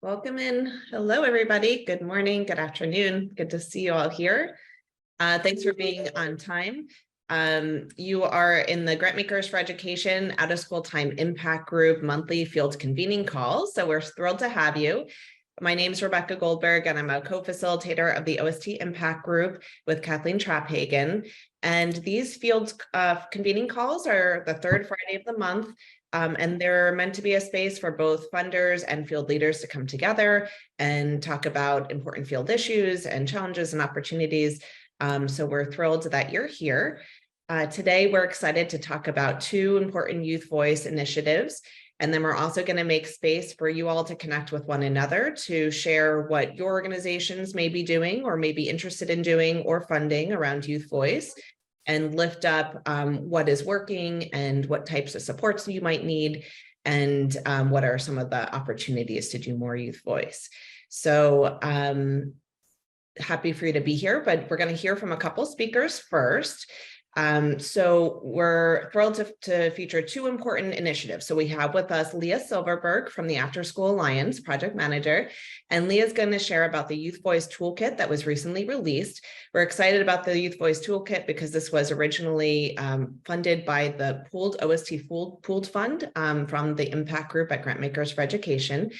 Welcome in. Hello, everybody. Good morning, good afternoon. Good to see you all here. Thanks for being on time. You are in the Grantmakers for Education Out-of-School Time Impact Group monthly field convening calls. So we're thrilled to have you. My name is Rebecca Goldberg, and I'm a co-facilitator of the OST Impact Group with Kathleen Trapphagen. And these field convening calls are the third Friday of the month. And they're meant to be a space for both funders and field leaders to come together and talk about important field issues and challenges and opportunities. So we're thrilled that you're here. Today, we're excited to talk about two important youth voice initiatives. And then we're also going to make space for you all to connect with one another to share what your organizations may be doing or may be interested in doing or funding around youth voice, and lift up what is working and what types of supports you might need, and what are some of the opportunities to do more youth voice. So happy for you to be here, but we're going to hear from a couple speakers first. So we're thrilled to feature two important initiatives. So we have with us Leah Silverberg from the Afterschool Alliance, project manager, and Leah is going to share about the Youth Voice Toolkit that was recently released. We're excited about the Youth Voice Toolkit because this was originally funded by the pooled OST pooled fund from the Impact Group at Grantmakers for Education.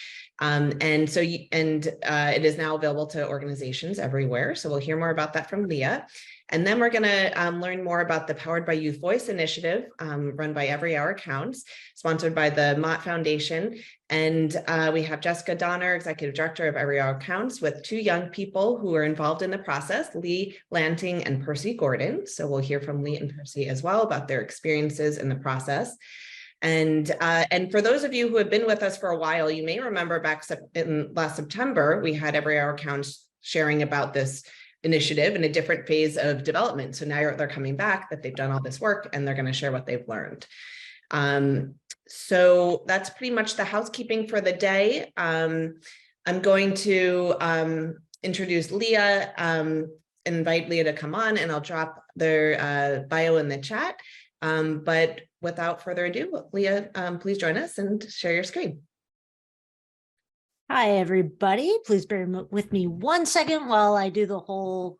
And it is now available to organizations everywhere. So we'll hear more about that from Leah. And then we're going to learn more about the Powered by Youth Voice initiative run by Every Hour Counts, sponsored by the Mott Foundation. And we have Jessica Donner, Executive Director of Every Hour Counts, with two young people who are involved in the process, Lee Lanting and Percy Gordon. So we'll hear from Lee and Percy as well about their experiences in the process. And for those of you who have been with us for a while, you may remember back in last September, we had Every Hour Counts sharing about this initiative in a different phase of development. So now they're coming back that they've done all this work and they're going to share what they've learned. So that's pretty much the housekeeping for the day. I'm going to introduce Leah, invite Leah to come on, and I'll drop their bio in the chat. But without further ado, Leah, please join us and share your screen. Hi, everybody. Please bear with me 1 second while I do the whole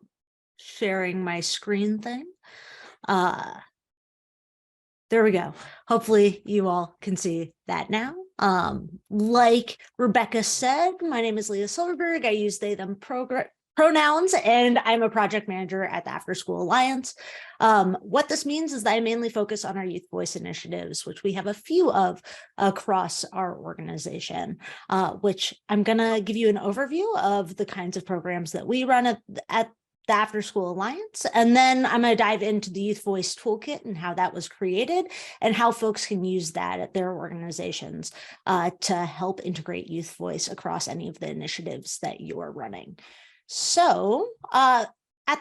sharing my screen thing. There we go. Hopefully you all can see that now. Like Rebecca said, my name is Leah Silverberg. I use they, them pronouns, and I'm a project manager at the Afterschool Alliance. What this means is that I mainly focus on our youth voice initiatives, which we have a few of across our organization, which I'm going to give you an overview of the kinds of programs that we run at the Afterschool Alliance. And then I'm going to dive into the Youth Voice Toolkit and how that was created and how folks can use that at their organizations to help integrate youth voice across any of the initiatives that you are running. So at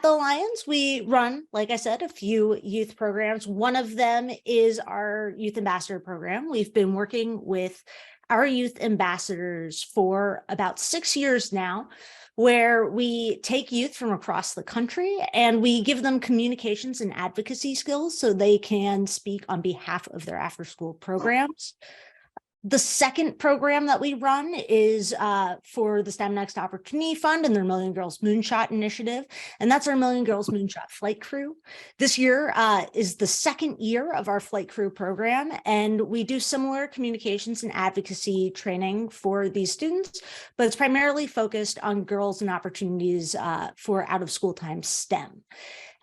the Alliance, we run, like I said, a few youth programs. One of them is our Youth Ambassador program. We've been working with our youth ambassadors for about 6 years now, where we take youth from across the country and we give them communications and advocacy skills so they can speak on behalf of their after-school programs. The second program that we run is for the STEM Next Opportunity Fund and their Million Girls Moonshot initiative, and that's our Million Girls Moonshot Flight Crew. This year is the second year of our Flight Crew program, and we do similar communications and advocacy training for these students, but it's primarily focused on girls and opportunities for out-of-school time STEM.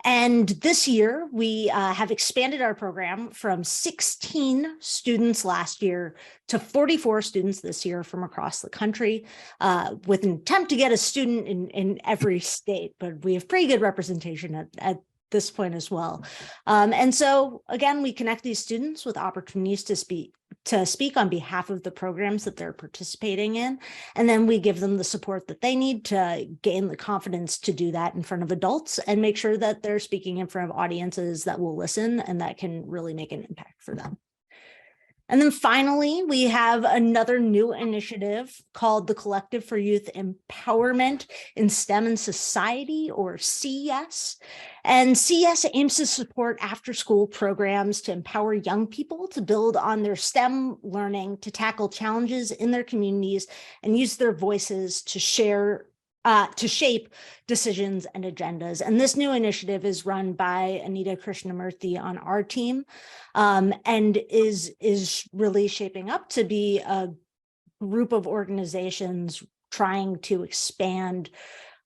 And this year, we have expanded our program from 16 students last year to 44 students this year from across the country, with an attempt to get a student in every state, but we have pretty good representation at this point as well. And so, again, we connect these students with opportunities to speak on behalf of the programs that they're participating in. And then we give them the support that they need to gain the confidence to do that in front of adults and make sure that they're speaking in front of audiences that will listen and that can really make an impact for them. And then finally, we have another new initiative called the Collective for Youth Empowerment in STEM and Society, or CES. And CES aims to support after-school programs to empower young people to build on their STEM learning, to tackle challenges in their communities, and use their voices to shape decisions and agendas. And this new initiative is run by Anita Krishnamurthy on our team, and is really shaping up to be a group of organizations trying to expand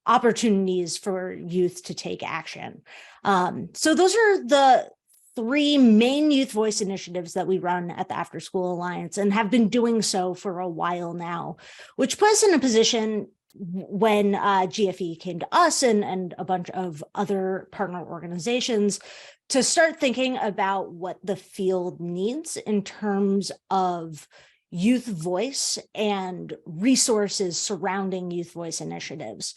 opportunities for youth to take action. So those are the 3 main youth voice initiatives that we run at the Afterschool Alliance, and have been doing so for a while now, which puts us in a position when GFE came to us and a bunch of other partner organizations to start thinking about what the field needs in terms of youth voice and resources surrounding youth voice initiatives,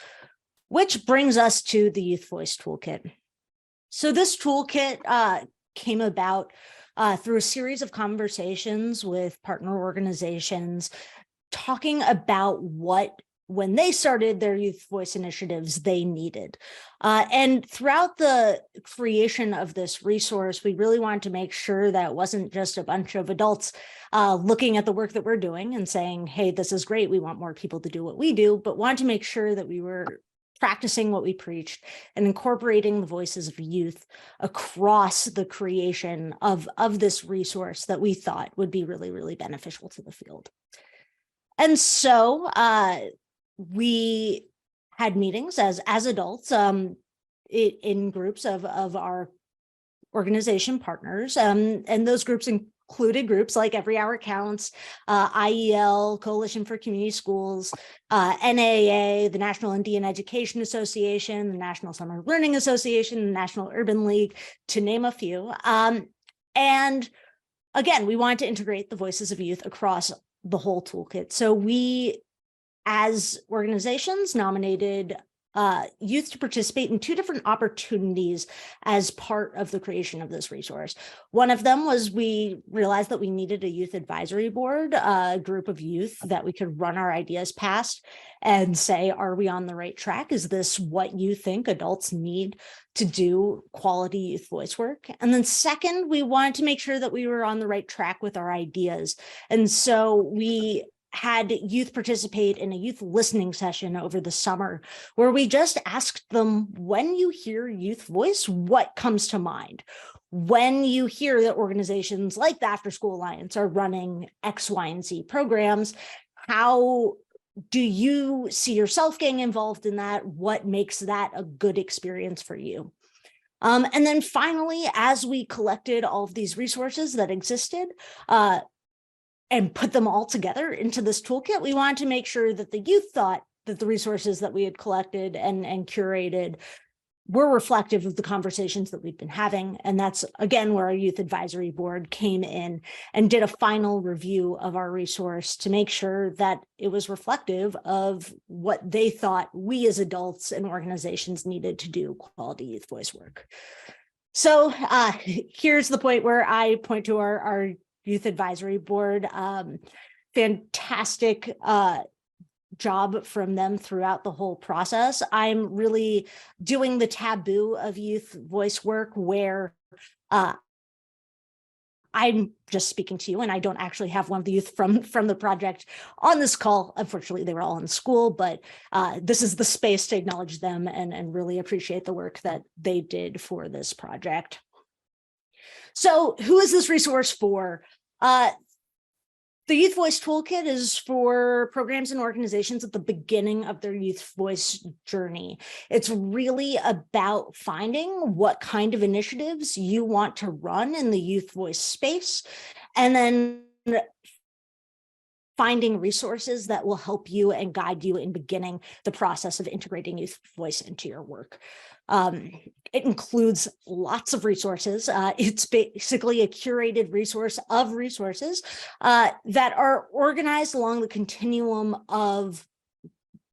which brings us to the Youth Voice Toolkit. So this toolkit came about through a series of conversations with partner organizations talking about what, when they started their youth voice initiatives, they needed. And throughout the creation of this resource, we really wanted to make sure that it wasn't just a bunch of adults looking at the work that we're doing and saying, hey, this is great, we want more people to do what we do, but wanted to make sure that we were practicing what we preached and incorporating the voices of youth across the creation of this resource that we thought would be really, really beneficial to the field. And so we had meetings as adults in groups of our organization partners, and those groups included groups like Every Hour Counts, IEL, Coalition for Community Schools, NAA, the National Indian Education Association, the National Summer Learning Association, the National Urban League, to name a few. And again, we wanted to integrate the voices of youth across the whole toolkit. So we, as organizations, nominated youth to participate in 2 different opportunities as part of the creation of this resource. One of them was we realized that we needed a youth advisory board, a group of youth that we could run our ideas past and say, are we on the right track? Is this what you think adults need to do quality youth voice work? And then second, we wanted to make sure that we were on the right track with our ideas. And so we had youth participate in a youth listening session over the summer, where we just asked them, when you hear youth voice, what comes to mind? When you hear that organizations like the Afterschool Alliance are running X, Y, and Z programs, how do you see yourself getting involved in that? What makes that a good experience for you? And then finally, as we collected all of these resources that existed, and put them all together into this toolkit, we wanted to make sure that the youth thought that the resources that we had collected and curated were reflective of the conversations that we've been having. And that's, again, where our youth advisory board came in and did a final review of our resource to make sure that it was reflective of what they thought we as adults and organizations needed to do quality youth voice work. So here's the point where I point to our Youth Advisory Board. Fantastic job from them throughout the whole process. I'm really doing the taboo of youth voice work where I'm just speaking to you, and I don't actually have one of the youth from the project on this call. Unfortunately, they were all in school, but this is the space to acknowledge them and really appreciate the work that they did for this project. So who is this resource for? The Youth Voice Toolkit is for programs and organizations at the beginning of their youth voice journey. It's really about finding what kind of initiatives you want to run in the youth voice space, and then finding resources that will help you and guide you in beginning the process of integrating youth voice into your work. It includes lots of resources. It's basically a curated resource of resources that are organized along the continuum of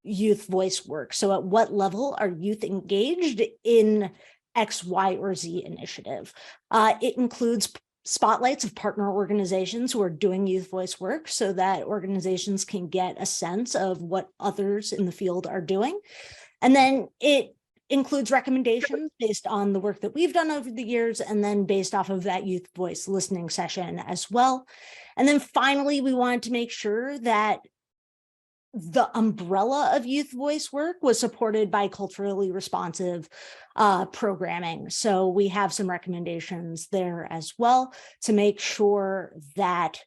youth voice work. So at what level are youth engaged in X, Y, or Z initiative? It includes spotlights of partner organizations who are doing youth voice work so that organizations can get a sense of what others in the field are doing. And then it includes recommendations based on the work that we've done over the years, and then based off of that youth voice listening session as well. And then finally, we wanted to make sure that the umbrella of youth voice work was supported by culturally responsive programming. So we have some recommendations there as well to make sure that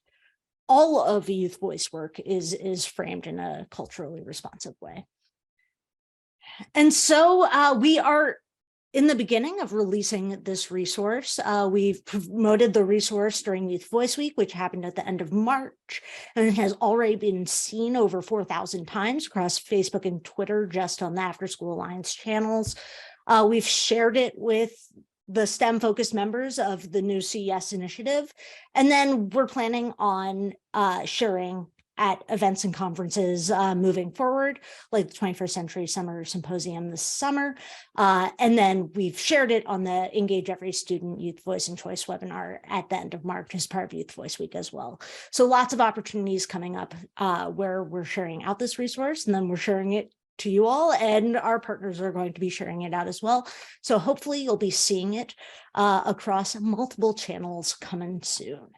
all of youth voice work is framed in a culturally responsive way. And so we are in the beginning of releasing this resource. We've promoted the resource during Youth Voice Week, which happened at the end of March, and it has already been seen over 4,000 times across Facebook and Twitter, just on the Afterschool Alliance channels. We've shared it with the STEM-focused members of the new CES initiative, and then we're planning on sharing at events and conferences moving forward, like the 21st Century Summer Symposium this summer. And then we've shared it on the Engage Every Student Youth Voice and Choice webinar at the end of March as part of Youth Voice Week as well. So lots of opportunities coming up where we're sharing out this resource, and then we're sharing it to you all, and our partners are going to be sharing it out as well. So hopefully you'll be seeing it across multiple channels coming soon.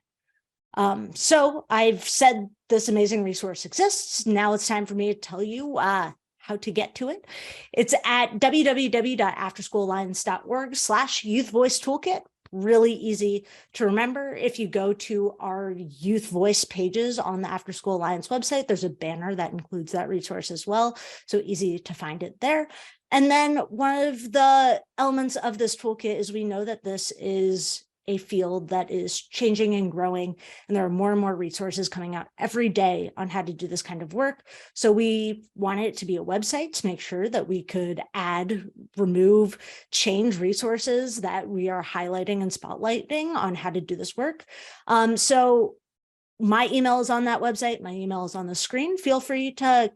So I've said this amazing resource exists. Now it's time for me to tell you how to get to it. It's at www.afterschoolalliance.org/Youth Voice Toolkit. Really easy to remember. If you go to our Youth Voice pages on the Afterschool Alliance website, there's a banner that includes that resource as well. So easy to find it there. And then one of the elements of this toolkit is we know that this is a field that is changing and growing, and there are more and more resources coming out every day on how to do this kind of work. So we wanted it to be a website to make sure that we could add, remove, change resources that we are highlighting and spotlighting on how to do this work. So my email is on that website. My email is on the screen. Feel free to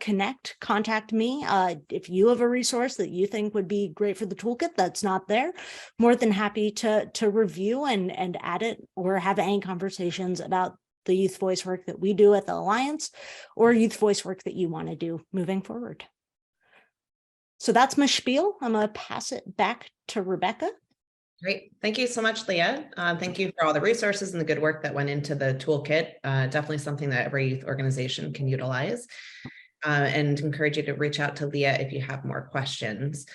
contact me. If you have a resource that you think would be great for the toolkit that's not there, more than happy to review and add it, or have any conversations about the youth voice work that we do at the Alliance, or youth voice work that you want to do moving forward. So that's my spiel. I'm going to pass it back to Rebecca. Great. Thank you so much, Leah. Thank you for all the resources and the good work that went into the toolkit. Definitely something that every youth organization can utilize, and encourage you to reach out to Leah if you have more questions.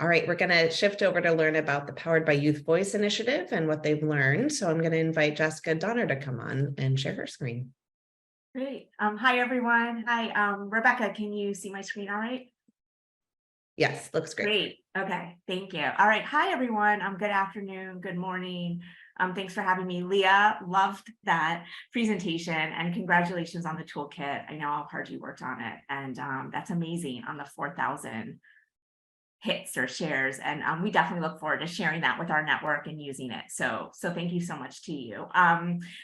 All right, we're going to shift over to learn about the Powered by Youth Voice initiative and what they've learned. So I'm going to invite Jessica Donner to come on and share her screen. Great. Hi, everyone. Hi, Rebecca, can you see my screen all right? Yes, looks great. Great. Okay, thank you. All right. Hi, everyone. Good afternoon. Good morning. Thanks for having me. Leah, loved that presentation, and congratulations on the toolkit. I know how hard you worked on it, and that's amazing on the 4,000 hits or shares. And we definitely look forward to sharing that with our network and using it. So thank you so much to you.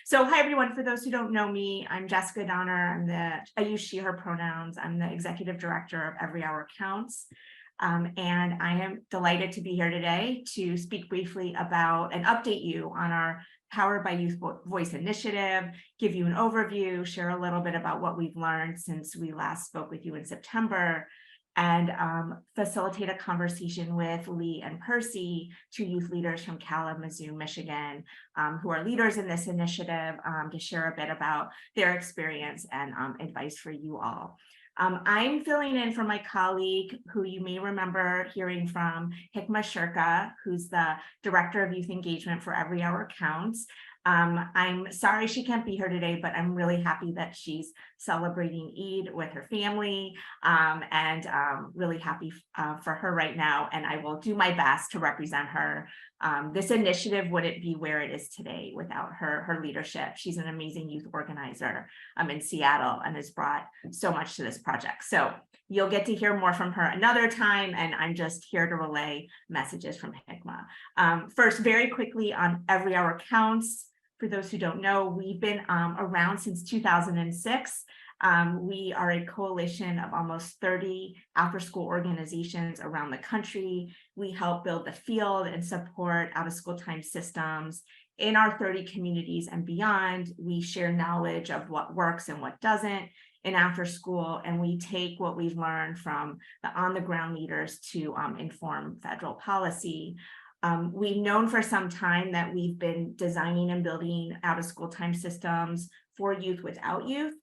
So hi, everyone. For those who don't know me, I'm Jessica Donner. I use she, her pronouns. I'm the executive director of Every Hour Counts. And I am delighted to be here today to speak briefly about and update you on our Powered by Youth Voice initiative, give you an overview, share a little bit about what we've learned since we last spoke with you in September, and facilitate a conversation with Lee and Percy, two youth leaders from Kalamazoo, Michigan, who are leaders in this initiative, to share a bit about their experience and advice for you all. I'm filling in for my colleague, who you may remember hearing from, Hikma Shirka, who's the Director of Youth Engagement for Every Hour Counts. I'm sorry she can't be here today, but I'm really happy that she's celebrating Eid with her family, and really happy for her right now. And I will do my best to represent her. This initiative wouldn't be where it is today without her leadership. She's an amazing youth organizer in Seattle and has brought so much to this project. So you'll get to hear more from her another time, and I'm just here to relay messages from Hikma. First, very quickly on Every Hour Counts. For those who don't know, we've been around since 2006. We are a coalition of almost 30 after-school organizations around the country. We help build the field and support out-of-school time systems in our 30 communities and beyond, we share knowledge of what works and what doesn't in after school, and we take what we've learned from the on-the-ground leaders to inform federal policy. We've known for some time that we've been designing and building out-of-school time systems for youth without youth.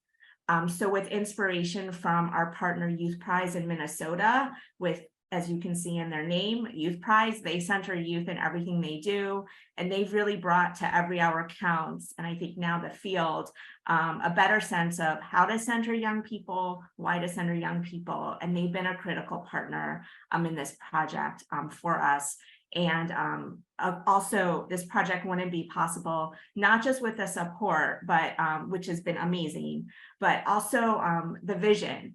So with inspiration from our partner Youth Prize in Minnesota, with, as you can see in their name, Youth Prize, they center youth in everything they do, and they've really brought to Every Hour Counts, and I think now the field, a better sense of how to center young people, why to center young people, and they've been a critical partner in this project for us. And also, this project wouldn't be possible, not just with the support, but which has been amazing, but also the vision.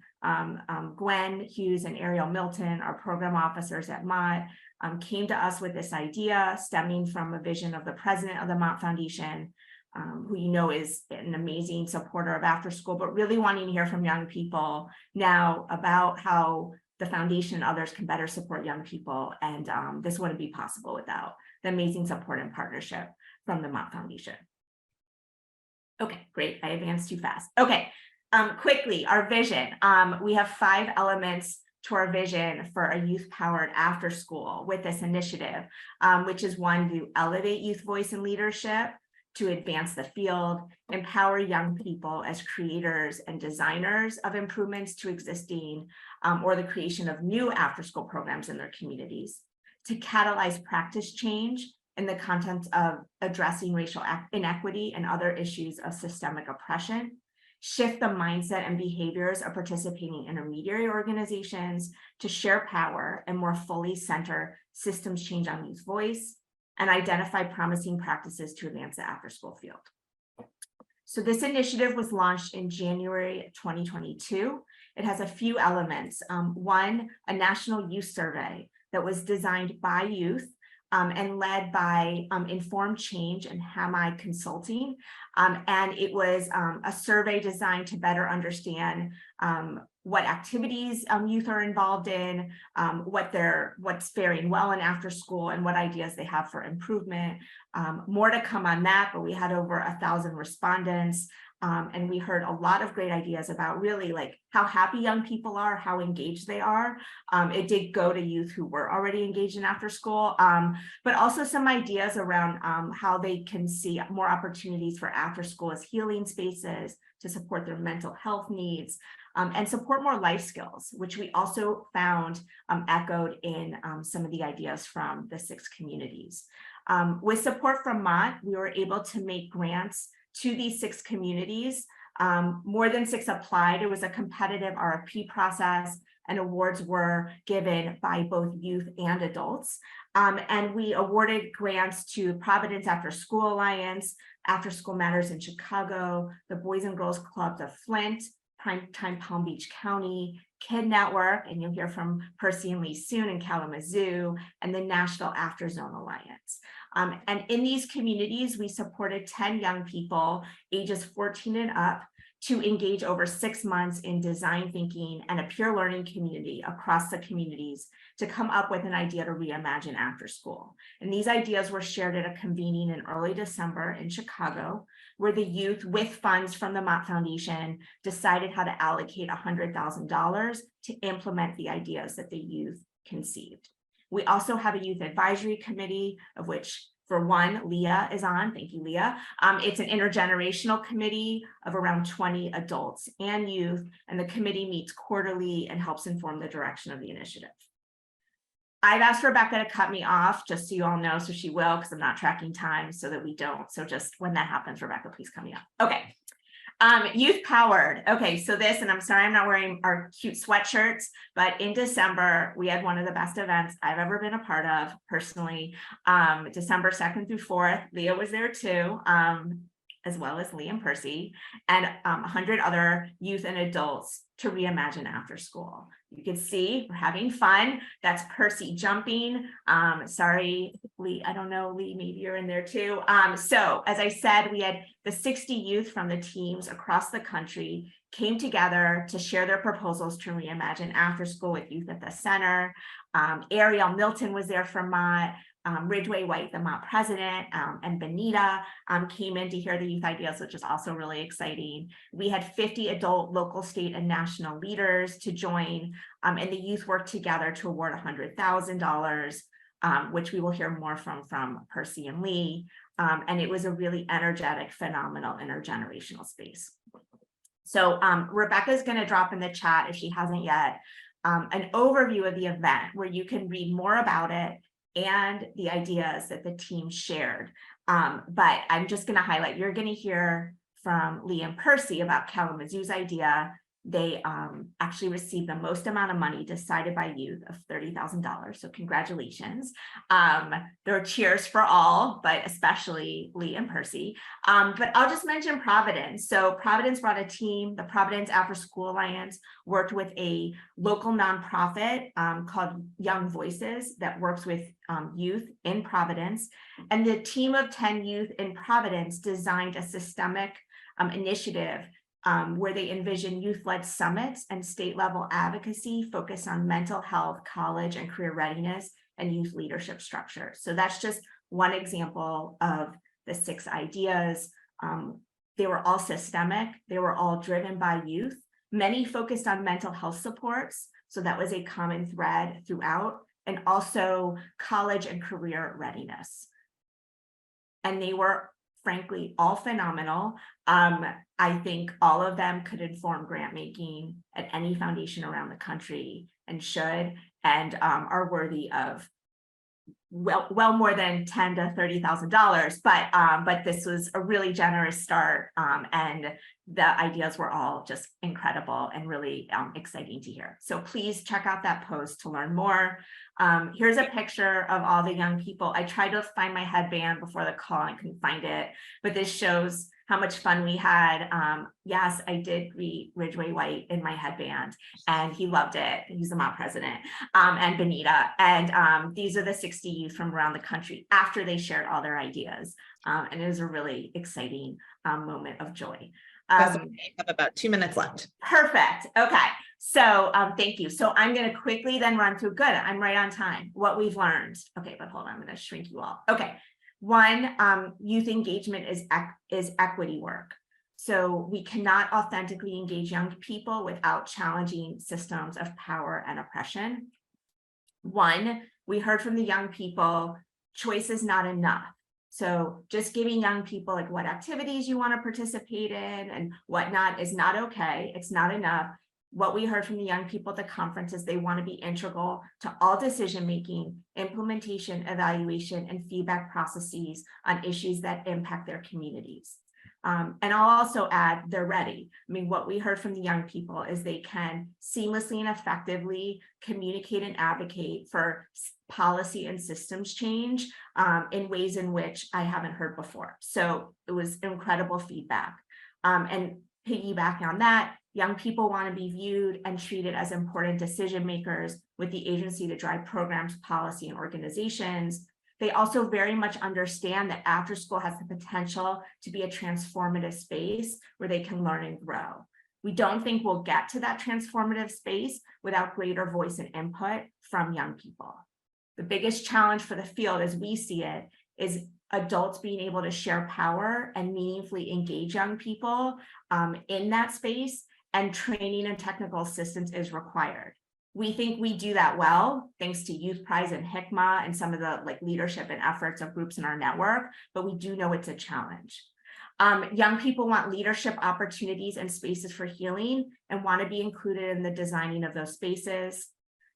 Gwen Hughes and Ariel Milton, our program officers at Mott, came to us with this idea stemming from a vision of the president of the Mott Foundation, who you know is an amazing supporter of after school, but really wanting to hear from young people now about how the foundation and others can better support young people. And this wouldn't be possible without the amazing support and partnership from the Mott Foundation. Okay, great. I advanced too fast. Okay, quickly, our vision. We have 5 elements to our vision for a youth-powered after school with this initiative, which is 1, to elevate youth voice and leadership, to advance the field, empower young people as creators and designers of improvements to existing or the creation of new after-school programs in their communities, to catalyze practice change in the context of addressing racial inequity and other issues of systemic oppression, shift the mindset and behaviors of participating intermediary organizations to share power and more fully center systems change on youth voice, and identify promising practices to advance the after-school field. So this initiative was launched in January 2022. It has a few elements. 1, a national youth survey that was designed by youth and led by Informed Change and Hamai Consulting. And it was a survey designed to better understand what activities youth are involved in, what's faring well in after school, and what ideas they have for improvement. More to come on that, but we had over 1,000 respondents. And we heard a lot of great ideas about really like how happy young people are, how engaged they are. It did go to youth who were already engaged in after school, but also some ideas around how they can see more opportunities for after school as healing spaces to support their mental health needs and support more life skills, which we also found echoed in some of the ideas from the 6 communities. With support from Mott, we were able to make grants to these 6 communities. More than 6 applied. It was a competitive RFP process, and awards were given by both youth and adults. And we awarded grants to Providence Afterschool Alliance, After School Matters in Chicago, the Boys and Girls Clubs of Flint, Primetime Palm Beach County, Kid Network, and you'll hear from Percy and Lee soon in Kalamazoo, and the National After Zone Alliance. And in these communities, we supported 10 young people, ages 14 and up, to engage over 6 months in design thinking and a peer learning community across the communities to come up with an idea to reimagine after school. And these ideas were shared at a convening in early December in Chicago, where the youth, with funds from the Mott Foundation, decided how to allocate $100,000 to implement the ideas that the youth conceived. We also have a youth advisory committee, of which, for one, Leah is on. Thank you, Leah. It's an intergenerational committee of around 20 adults and youth, and the committee meets quarterly and helps inform the direction of the initiative. I've asked Rebecca to cut me off, just so you all know, so she will, because I'm not tracking time so that we don't. So just when that happens, Rebecca, please cut me off. Okay. Youth powered. Okay, so this, and I'm sorry I'm not wearing our cute sweatshirts, but in December, we had one of the best events I've ever been a part of personally. December 2nd through 4th, Leah was there too, as well as Lee and Percy, and 100 other youth and adults to reimagine after school. You can see we're having fun. That's Percy jumping. Sorry, Lee, I don't know, Lee, maybe you're in there too. So as I said, we had the 60 youth from the teams across the country came together to share their proposals to reimagine after school with youth at the center. Ariel Milton was there from Mott. Ridgway White, the Mott president, and Benita came in to hear the youth ideas, which is also really exciting. We had 50 adult, local, state, and national leaders to join, and the youth worked together to award $100,000, which we will hear more from Percy and Lee. And it was a really energetic, phenomenal, intergenerational space. So Rebecca is going to drop in the chat, if she hasn't yet, an overview of the event where you can read more about it and the ideas that the team shared. But I'm just going to highlight, you're going to hear from Lee and Percy about Kalamazoo's idea. They actually received the most amount of money decided by youth of $30,000. So congratulations. There are cheers for all, but especially Lee and Percy. But I'll just mention Providence. So Providence brought a team. The Providence Afterschool Alliance worked with a local nonprofit called Young Voices that works with youth in Providence. And the team of 10 youth in Providence designed a systemic initiative where they envision youth-led summits and state-level advocacy focused on mental health, college and career readiness, and youth leadership structure. So that's just one example of the 6 ideas. They were all systemic. They were all driven by youth. Many focused on mental health supports. So that was a common thread throughout, and also college and career readiness. And they were frankly all phenomenal. I think all of them could inform grant making at any foundation around the country, and should, and are worthy of well more than $10,000 to $30,000. But this was a really generous start, and the ideas were all just incredible and really exciting to hear. So please check out that post to learn more. Here's a picture of all the young people. I tried to find my headband before the call and couldn't find it, but this shows how much fun we had. Yes, I did read Ridgway White in my headband, and he loved it. He's the Mott president, and Benita. And these are the 60 youth from around the country after they shared all their ideas. And it was a really exciting moment of joy. We have about 2 minutes left. Perfect. Okay. So thank you. So I'm going to quickly then run through. Good. I'm right on time. What we've learned. Okay, but hold on. I'm going to shrink you all. Okay. One, youth engagement is equity work. So we cannot authentically engage young people without challenging systems of power and oppression. One, we heard from the young people, choice is not enough. So just giving young people like what activities you want to participate in and whatnot is not okay. It's not enough. What we heard from the young people at the conference is they want to be integral to all decision-making, implementation, evaluation, and feedback processes on issues that impact their communities. And I'll also add, they're ready. I mean, what we heard from the young people is they can seamlessly and effectively communicate and advocate for policy and systems change in ways in which I haven't heard before. So it was incredible feedback. And piggybacking on that, young people want to be viewed and treated as important decision makers with the agency to drive programs, policy, and organizations. They also very much understand that after school has the potential to be a transformative space where they can learn and grow. We don't think we'll get to that transformative space without greater voice and input from young people. The biggest challenge for the field as we see it is adults being able to share power and meaningfully engage young people in that space, and training and technical assistance is required. We think we do that well, thanks to Youth Prize and HICMA and some of the leadership and efforts of groups in our network, but we do know it's a challenge. Young people want leadership opportunities and spaces for healing and want to be included in the designing of those spaces.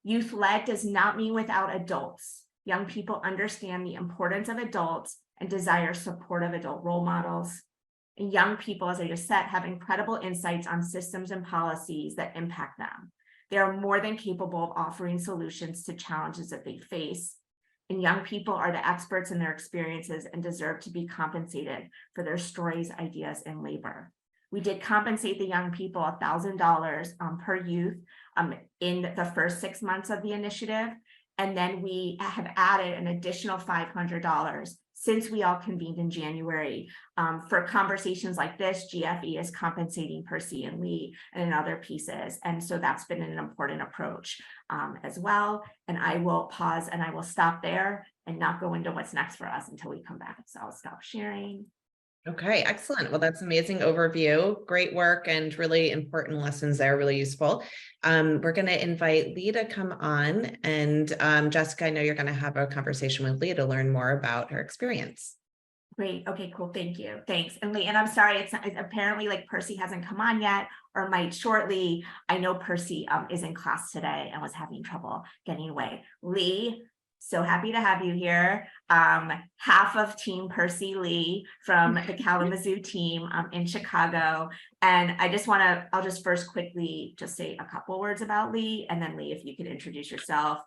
Youth-led does not mean without adults. Young people understand the importance of adults and desire supportive adult role models. And young people, as I just said, have incredible insights on systems and policies that impact them. They are more than capable of offering solutions to challenges that they face. And young people are the experts in their experiences and deserve to be compensated for their stories, ideas, and labor. We did compensate the young people $1,000 per youth in the first 6 months of the initiative. And then we have added an additional $500 since we all convened in January. For conversations like this, GFE is compensating Percy and Lee and in other pieces. And so that's been an important approach as well. And I will pause and I will stop there and not go into what's next for us until we come back. So I'll stop sharing. Okay, excellent. Well, that's amazing overview. Great work and really important lessons there, really useful. We're going to invite Lee to come on, and Jessica, I know you're going to have a conversation with Lee to learn more about her experience. Great. Okay, cool. Thank you. Thanks. And Lee, and I'm sorry, it's apparently like Percy hasn't come on yet or might shortly. I know Percy is in class today and was having trouble getting away. Lee, so happy to have you here. Half of Team Percy Lee from the Kalamazoo team in Chicago. And I just want to, I'll just first quickly just say a couple words about Lee, and then Lee, if you could introduce yourself.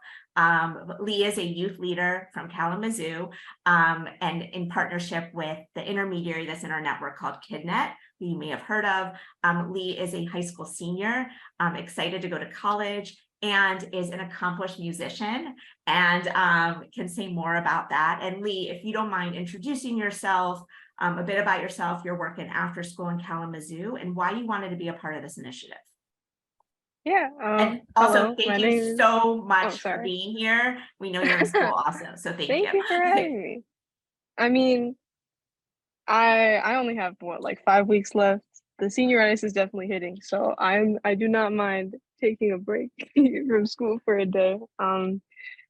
Lee is a youth leader from Kalamazoo, and in partnership with the intermediary that's in our network called KidNet, who you may have heard of. Lee is a high school senior, excited to go to college, and is an accomplished musician, and can say more about that. And Lee, if you don't mind introducing yourself, a bit about yourself, your work in after school in Kalamazoo, and why you wanted to be a part of this initiative. Yeah. And also, Hello, thank you so much for sorry. being here. We know you're in school also, so thank Thank you for having me. I mean, I only have what, like 5 weeks left. The senioritis is definitely hitting, so I do not mind taking a break from school for a day.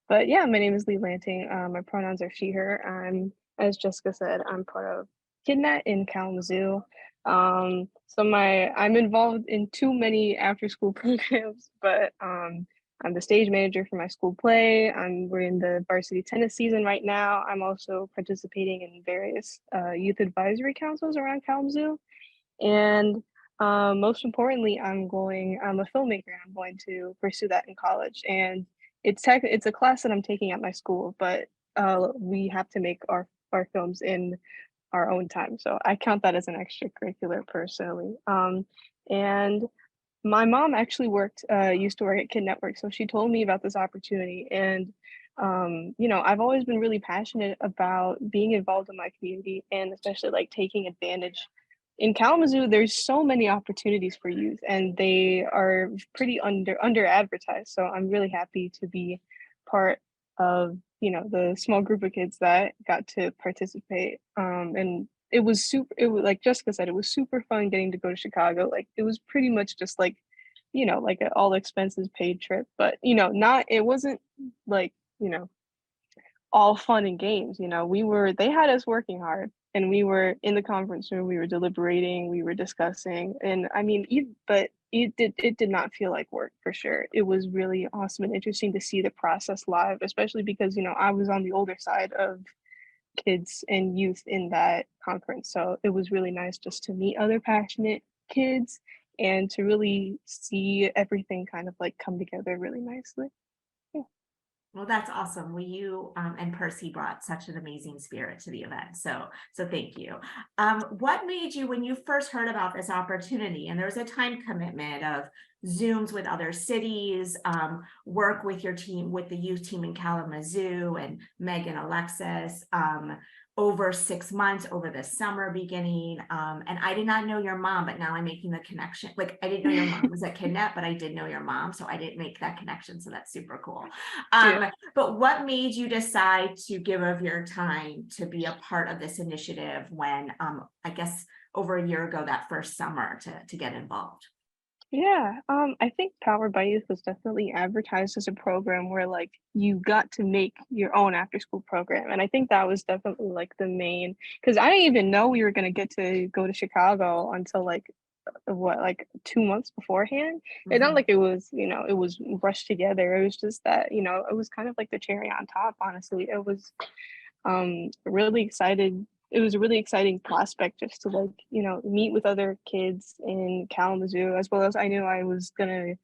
But yeah, my name is Lee Lanting. My pronouns are she, her. As Jessica said, I'm part of KidNet in Kalamazoo. So I'm involved in too many after school programs, but I'm the stage manager for my school play. We're in the varsity tennis season right now. I'm also participating in various youth advisory councils around Kalamazoo. And most importantly, I'm a filmmaker. I'm going to pursue that in college. And it's a class that I'm taking at my school, but we have to make our films in our own time. So I count that as an extracurricular personally. And my mom actually used to work at Kid Network. So she told me about this opportunity. And, I've always been really passionate about being involved in my community, and especially like taking advantage. In Kalamazoo, there's so many opportunities for youth, and they are pretty under advertised. So I'm really happy to be part of the small group of kids that got to participate. And it was like Jessica said, it was super fun getting to go to Chicago. Like it was pretty much just like like an all expenses paid trip, but it wasn't like all fun and games. They had us working hard, and we were in the conference room, we were deliberating, we were discussing, and I mean, but it did not feel like work for sure. It was really awesome and interesting to see the process live, especially because I was on the older side of kids and youth in that conference. So it was really nice just to meet other passionate kids and to really see everything kind of like come together really nicely. Well, that's awesome. Well, you and Percy brought such an amazing spirit to the event. So thank you. What made you, when you first heard about this opportunity, and there was a time commitment of Zooms with other cities, work with your team, with the youth team in Kalamazoo and Meg and Alexis, over 6 months, over the summer beginning. And I did not know your mom, but now I'm making the connection. Like I didn't know your mom was at KidNet, but I did know your mom. So I didn't make that connection. So that's super cool. Yeah. But what made you decide to give of your time to be a part of this initiative when, I guess over a year ago, that first summer to get involved? Yeah, I think Powered by Youth was definitely advertised as a program where like you got to make your own after school program. And I think that was definitely like the main, because I didn't even know we were going to get to go to Chicago until like 2 months beforehand. It's not like it was, it was rushed together. It was just that, it was kind of like the cherry on top, honestly. It was really excited. It was a really exciting prospect just to like, meet with other kids in Kalamazoo, as well as I knew I was gonna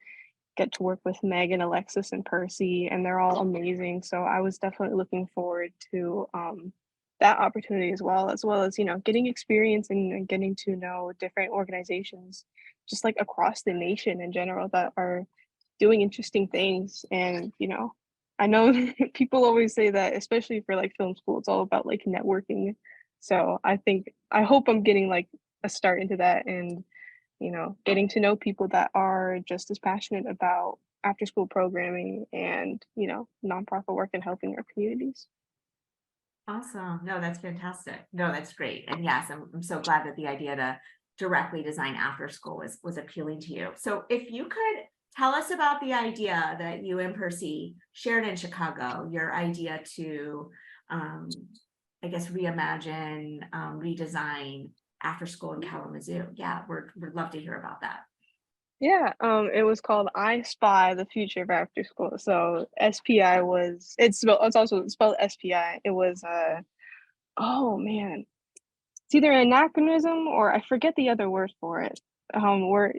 get to work with Meg and Alexis and Percy, and they're all amazing. So I was definitely looking forward to that opportunity as well as getting experience and getting to know different organizations just like across the nation in general that are doing interesting things. And I know people always say that, especially for like film school, it's all about like networking. So I hope I'm getting like a start into that, and getting to know people that are just as passionate about after school programming and nonprofit work and helping our communities. Awesome. No, that's fantastic. No, that's great. And yes, I'm so glad that the idea to directly design after school was appealing to you. So if you could tell us about the idea that you and Percy shared in Chicago, your idea to, I guess, reimagine, redesign after school in Kalamazoo. Yeah, we'd love to hear about that. Yeah, it was called I Spy: The Future of After School. So SPI it's also spelled SPI. It was oh man, it's either an anachronism or I forget the other word for it. Where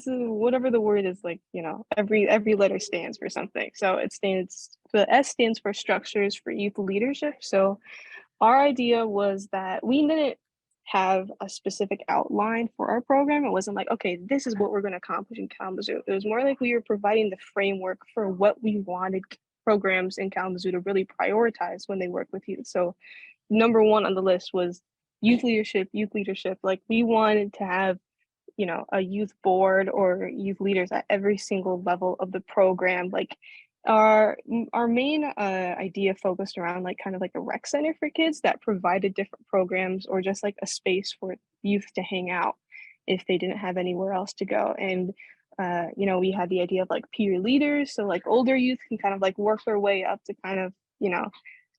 whatever the word is, like every letter stands for something. So the S stands for Structures for Youth Leadership. So our idea was that we didn't have a specific outline for our program. It wasn't like, okay, this is what we're going to accomplish in Kalamazoo. It was more like we were providing the framework for what we wanted programs in Kalamazoo to really prioritize when they work with youth. So number one on the list was youth leadership. Like we wanted to have a youth board or youth leaders at every single level of the program. Like our main idea focused around like kind of like a rec center for kids that provided different programs, or just like a space for youth to hang out if they didn't have anywhere else to go. And we had the idea of like peer leaders, so like older youth can kind of like work their way up to kind of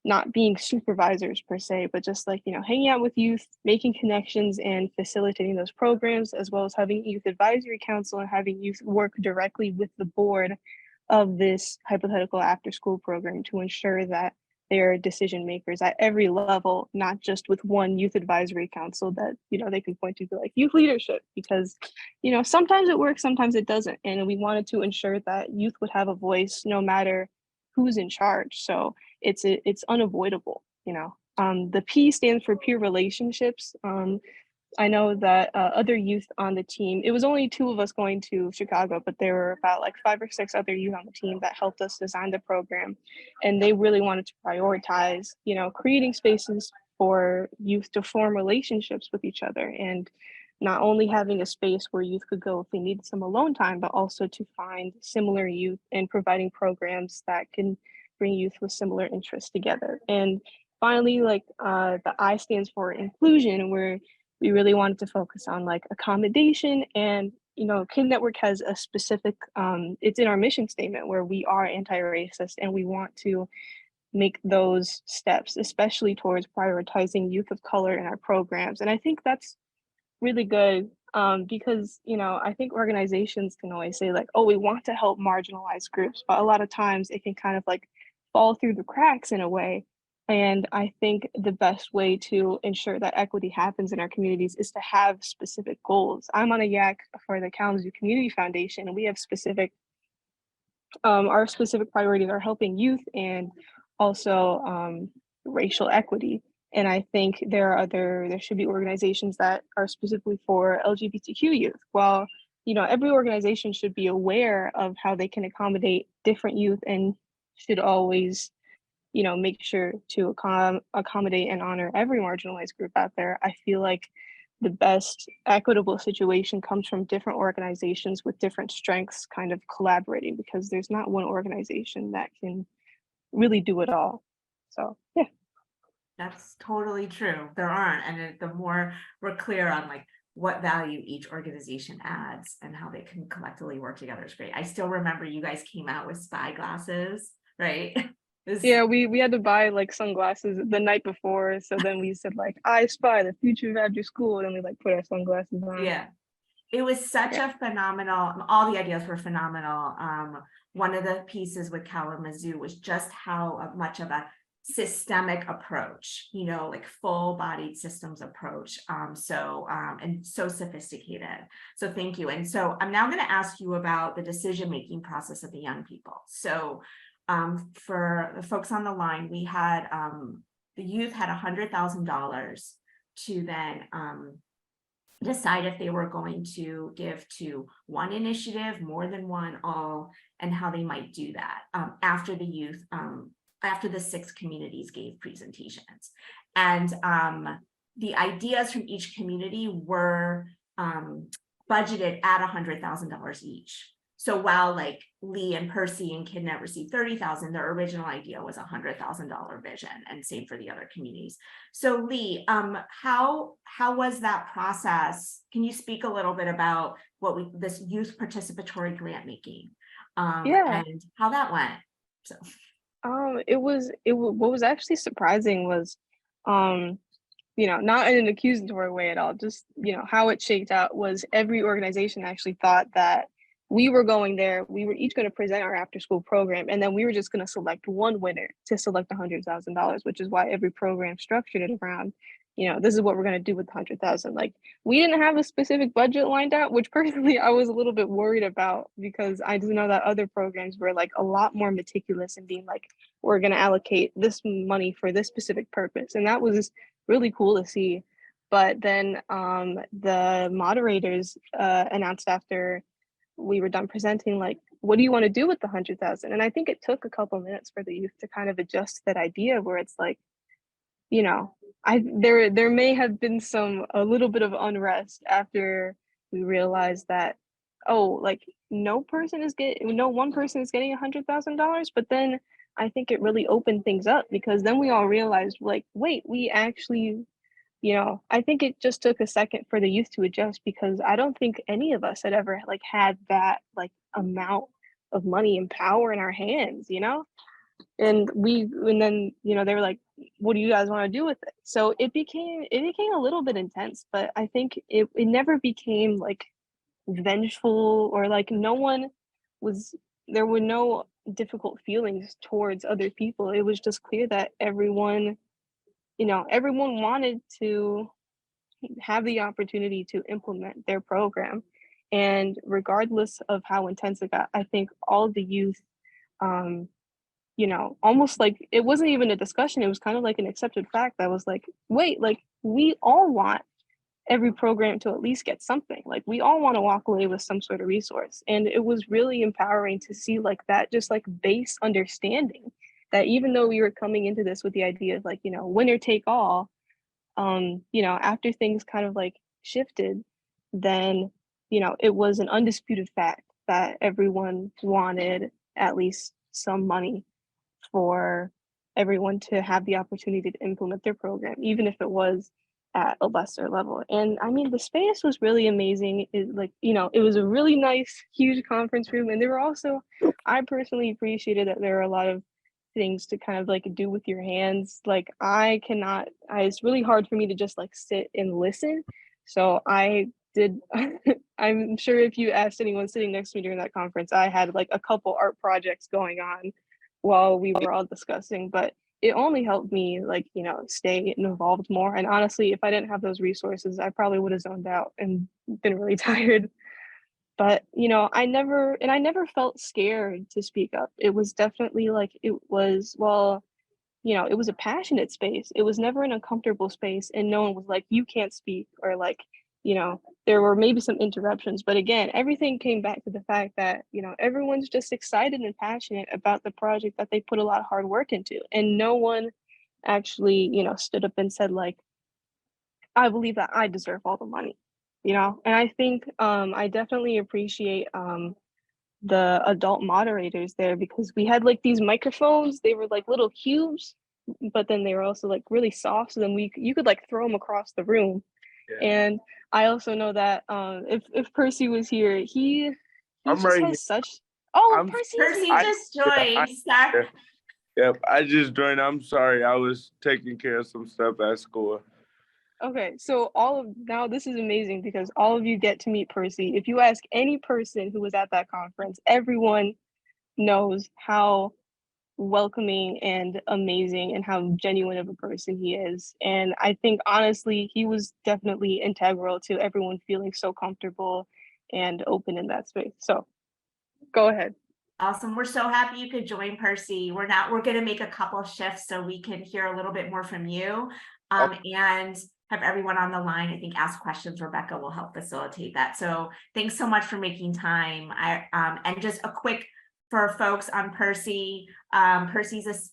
not being supervisors per se, but just like, hanging out with youth, making connections and facilitating those programs, as well as having youth advisory council and having youth work directly with the board of this hypothetical after school program to ensure that they're decision makers at every level, not just with one youth advisory council that, they can point to like youth leadership, because, sometimes it works, sometimes it doesn't. And we wanted to ensure that youth would have a voice no matter who's in charge. So it's unavoidable. The P stands for peer relationships. I know that other youth on the team, it was only 2 of us going to Chicago, but there were about like 5 or 6 other youth on the team that helped us design the program. And they really wanted to prioritize, creating spaces for youth to form relationships with each other, and not only having a space where youth could go if they needed some alone time, but also to find similar youth and providing programs that can bring youth with similar interests together. And finally, like the I stands for inclusion, where we really wanted to focus on like accommodation. And Kid Network has a specific it's in our mission statement where we are anti-racist, and we want to make those steps, especially towards prioritizing youth of color in our programs. And I think that's really good, because I think organizations can always say like, oh, we want to help marginalized groups, but a lot of times it can kind of like fall through the cracks in a way. And I think the best way to ensure that equity happens in our communities is to have specific goals. I'm on a YAC for the Kalamazoo Community Foundation, and we have our specific priorities are helping youth and also racial equity. And I think there should be organizations that are specifically for LGBTQ youth. Well, every organization should be aware of how they can accommodate different youth, and should always, make sure to accommodate and honor every marginalized group out there. I feel like the best equitable situation comes from different organizations with different strengths kind of collaborating, because there's not one organization that can really do it all. So yeah. That's totally true. There aren't. And the more we're clear on like what value each organization adds and how they can collectively work together is great. I still remember you guys came out with spy glasses, right? Yeah, we had to buy like sunglasses the night before. So then we said like, I spy the future of after school. And then we like put our sunglasses on. Yeah. It was such a phenomenal, all the ideas were phenomenal. One of the pieces with Kalamazoo was just how much of a systemic approach, like full-bodied systems approach. And so sophisticated. So thank you. And so I'm now going to ask you about the decision-making process of the young people. So for the folks on the line, we had the youth had $100,000 to then decide if they were going to give to one initiative, more than one, all, and how they might do that after the youth, after the 6 communities gave presentations. And the ideas from each community were budgeted at $100,000 each. So while like Lee and Percy and Kidnet received $30,000, their original idea was $100,000 vision, and same for the other communities. So Lee, how was that process? Can you speak a little bit about what this youth participatory grant making, Yeah. and how that went? So what was actually surprising was, not in an accusatory way at all, just, how it shaked out was every organization actually thought that we were going there, we were each going to present our after school program, and then we were just going to select one winner to select $100,000, which is why every program structured it around, this is what we're going to do with the 100,000. Like, we didn't have a specific budget lined out, which personally I was a little bit worried about, because I do know that other programs were like a lot more meticulous in being like, we're going to allocate this money for this specific purpose. And that was really cool to see. But then the moderators announced after we were done presenting, like, what do you want to do with the 100,000? And I think it took a couple minutes for the youth to kind of adjust to that idea, where it's like, there may have been a little bit of unrest after we realized that, oh, like, no one person is getting $100,000. But then I think it really opened things up, because then we all realized, like, wait, we actually, I think it just took a second for the youth to adjust, because I don't think any of us had ever like had that like amount of money and power in our hands, and then, they were like, what do you guys want to do with it? So it became a little bit intense, but I think it never became like vengeful, or like there were no difficult feelings towards other people. It was just clear that everyone wanted to have the opportunity to implement their program. And regardless of how intense it got, I think all the youth, almost like it wasn't even a discussion. It was kind of like an accepted fact that was like, wait, like, we all want every program to at least get something. Like, we all want to walk away with some sort of resource. And it was really empowering to see like that, just like base understanding that even though we were coming into this with the idea of like, winner take all, after things kind of like shifted, then, it was an undisputed fact that everyone wanted at least some money for everyone to have the opportunity to implement their program, even if it was at a lesser level. And I mean, the space was really amazing. It was a really nice, huge conference room. And there were also, I personally appreciated that there are a lot of things to kind of like do with your hands. Like, it's really hard for me to just like sit and listen. So I did, I'm sure if you asked anyone sitting next to me during that conference, I had like a couple art projects going on while we were all discussing, but it only helped me like, stay involved more. And honestly, if I didn't have those resources, I probably would have zoned out and been really tired. But, I never felt scared to speak up. It was definitely like, it was a passionate space. It was never an uncomfortable space. And no one was like, you can't speak, or like, there were maybe some interruptions. But again, everything came back to the fact that, everyone's just excited and passionate about the project that they put a lot of hard work into. And no one actually, stood up and said like, I believe that I deserve all the money, and I think I definitely appreciate the adult moderators there, because we had like these microphones. They were like little cubes, but then they were also like really soft, so then you could like throw them across the room. Yeah. And I also know that if Percy was here, he I'm just right has here. such Percy just joined. Yep, I just joined. I'm sorry, I was taking care of some stuff at school. Okay, so now this is amazing, because all of you get to meet Percy. If you ask any person who was at that conference, everyone knows how welcoming and amazing and how genuine of a person he is. And I think honestly, he was definitely integral to everyone feeling so comfortable and open in that space. So go ahead. Awesome. We're so happy you could join, Percy. We're going to make a couple of shifts so we can hear a little bit more from you. And have everyone on the line, I think, ask questions. Rebecca will help facilitate that. So thanks so much for making time. And just a quick for folks on Percy.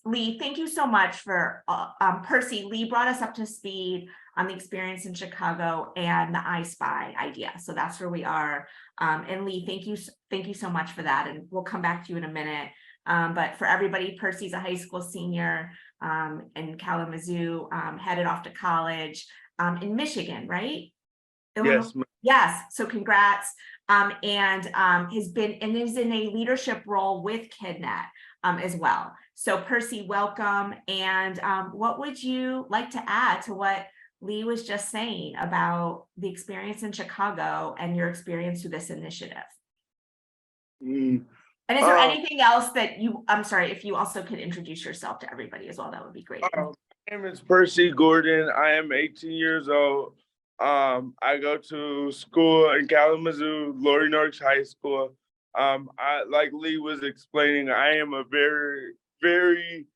Lee, thank you so much for Percy. Lee brought us up to speed on the experience in Chicago and the I Spy idea. So that's where we are. And Lee, thank you so much for that. And we'll come back to you in a minute. But for everybody, Percy's a high school senior in Kalamazoo, headed off to college in Michigan, right? Yes. Yes. So congrats. And has been and is in a leadership role with KidNet as well. So Percy, welcome. And what would you like to add to what Lee was just saying about the experience in Chicago and your experience with this initiative? And is there anything else that I'm sorry, if you also could introduce yourself to everybody as well, that would be great. My name is Percy Gordon. I am 18 years old. I go to school in Kalamazoo, Laurie Norris High School. Like Lee was explaining, I am a very, very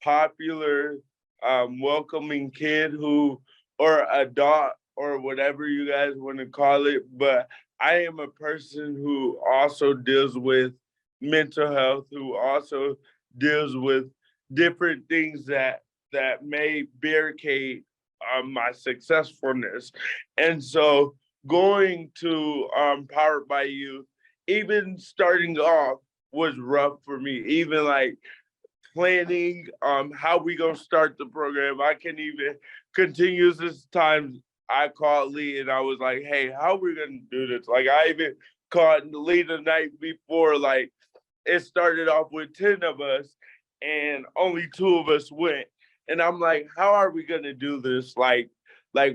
popular, welcoming kid or adult, or whatever you guys want to call it. But I am a person who also deals with mental health, who also deals with different things that may barricade my successfulness. And so going to Powered by Youth, even starting off was rough for me. Even like planning how we gonna start the program. I can even continue this time. I called Lee and I was like, hey, how we gonna do this? Like I even called Lee the night before, like it started off with 10 of us and only 2 of us went. And I'm like, how are we gonna do this? Like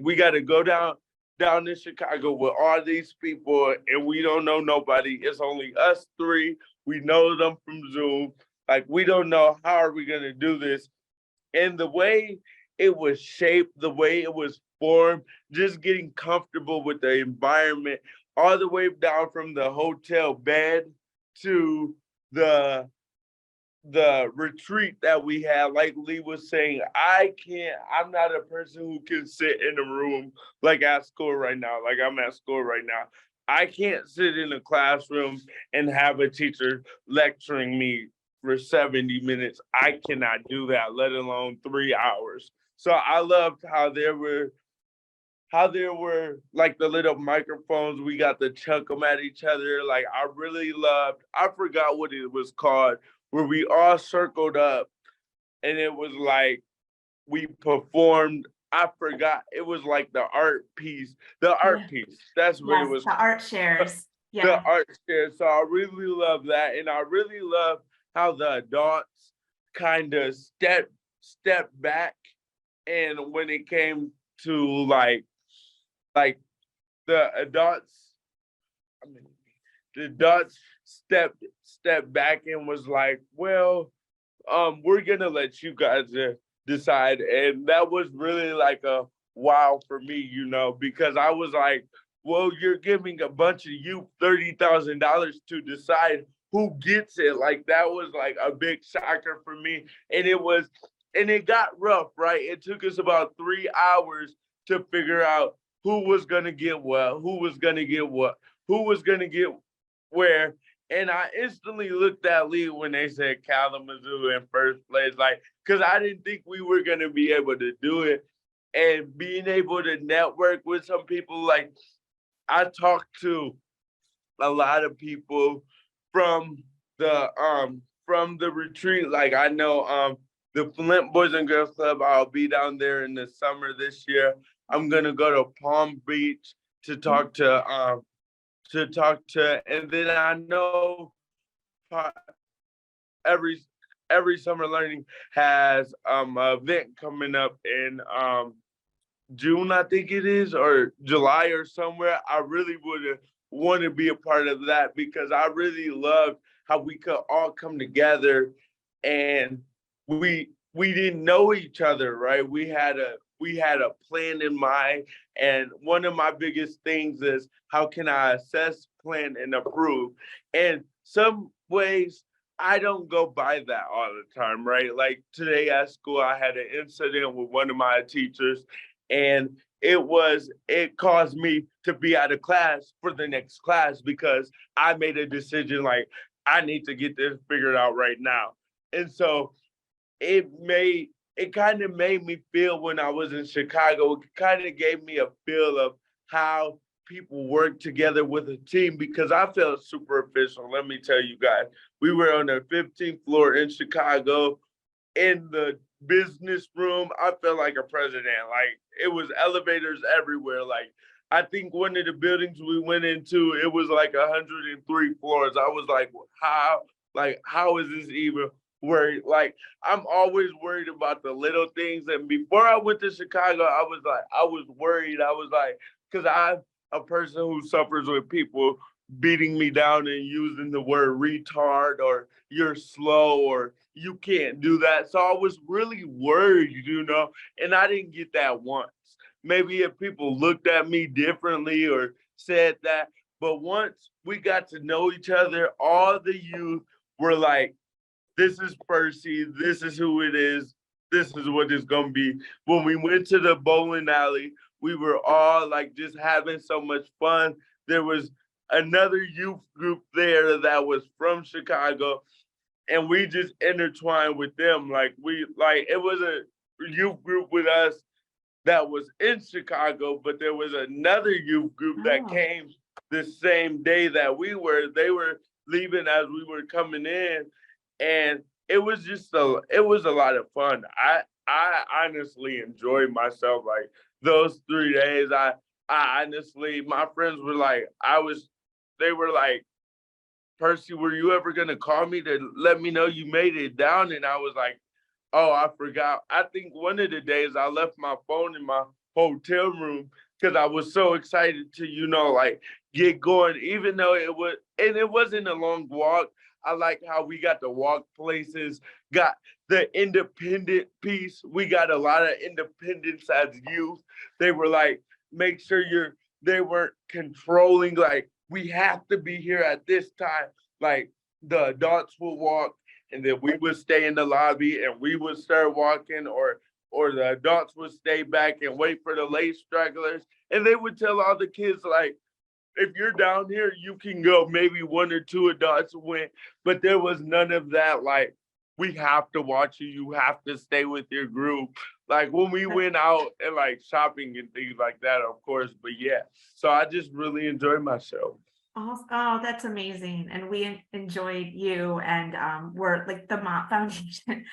we gotta go down to Chicago with all these people and we don't know nobody. It's only us 3. We know them from Zoom. Like we don't know how are we gonna do this. And the way it was shaped, the way it was formed, just getting comfortable with the environment, all the way down from the hotel bed to the retreat that we had. Like Lee was saying, I'm not a person who can sit in a room like at school right now. Like I'm at school right now. I can't sit in a classroom and have a teacher lecturing me for 70 minutes. I cannot do that, let alone 3 hours. So I loved how there were like the little microphones. We got to chuck them at each other. Like I really loved, I forgot what it was called, where we all circled up and it was like we performed. I forgot. It was like the art piece. That's what it was. The art shares. Yeah. The art shares. So I really love that. And I really love how the adults kind of step back. And when it came to like the adults stepped back and was like, well, we're gonna let you guys decide. And that was really like a wow for me, because I was like, well, you're giving a bunch of youth $30,000 to decide who gets it. Like that was like a big shocker for me. And it got rough, right? It took us about 3 hours to figure out who was gonna get what, who was gonna get where. And I instantly looked at Lee when they said Kalamazoo in first place, like, because I didn't think we were gonna be able to do it. And being able to network with some people, like I talked to a lot of people from the retreat. Like I know the Flint Boys and Girls Club, I'll be down there in the summer this year. I'm gonna go to Palm Beach to talk to, and then I know every summer learning has an event coming up in June, I think it is, or July or somewhere. I really would want to be a part of that because I really loved how we could all come together and we didn't know each other, right? We had a plan in mind. And one of my biggest things is how can I assess, plan, and approve? And some ways I don't go by that all the time, right? Like today at school, I had an incident with one of my teachers And it caused me to be out of class for the next class because I made a decision like, I need to get this figured out right now. And so it kind of made me feel when I was in Chicago, it kind of gave me a feel of how people work together with a team because I felt super official. Let me tell you guys, we were on the 15th floor in Chicago in the business room. I felt like a president. Like it was elevators everywhere. Like I think one of the buildings we went into, it was like 103 floors. I was like, how is this even worried? Like I'm always worried about the little things. And before I went to Chicago, I was worried. I was like, because I'm a person who suffers with people beating me down and using the word retard or you're slow or you can't do that. So I was really worried, and I didn't get that once. Maybe if people looked at me differently or said that, but once we got to know each other, all the youth were like, this is Percy, this is who it is, this is what it's gonna be. When we went to the bowling alley, we were all like just having so much fun. There was another youth group there that was from Chicago, and we just intertwined with them. Like it was a youth group with us that was in Chicago, but there was another youth group that came the same day that we were. They were leaving as we were coming in, and it was it was a lot of fun. I honestly enjoyed myself. Like those 3 days, I honestly, my friends were like, they were like, Percy, were you ever gonna call me to let me know you made it down? And I was like, oh, I forgot. I think one of the days I left my phone in my hotel room because I was so excited to, like get going, even though it wasn't a long walk. I like how we got to walk places, got the independent piece. We got a lot of independence as youth. They were like, make sure they weren't controlling, like, we have to be here at this time. Like the adults would walk and then we would stay in the lobby and we would start walking, or the adults would stay back and wait for the late stragglers. And they would tell all the kids, like, if you're down here, you can go. Maybe 1 or 2 adults went, but there was none of that. Like, we have to watch you. You have to stay with your group. Like when we went out and like shopping and things like that, of course. But yeah, so I just really enjoyed myself. Oh, that's amazing. And we enjoyed you, and we're like the Mott Foundation.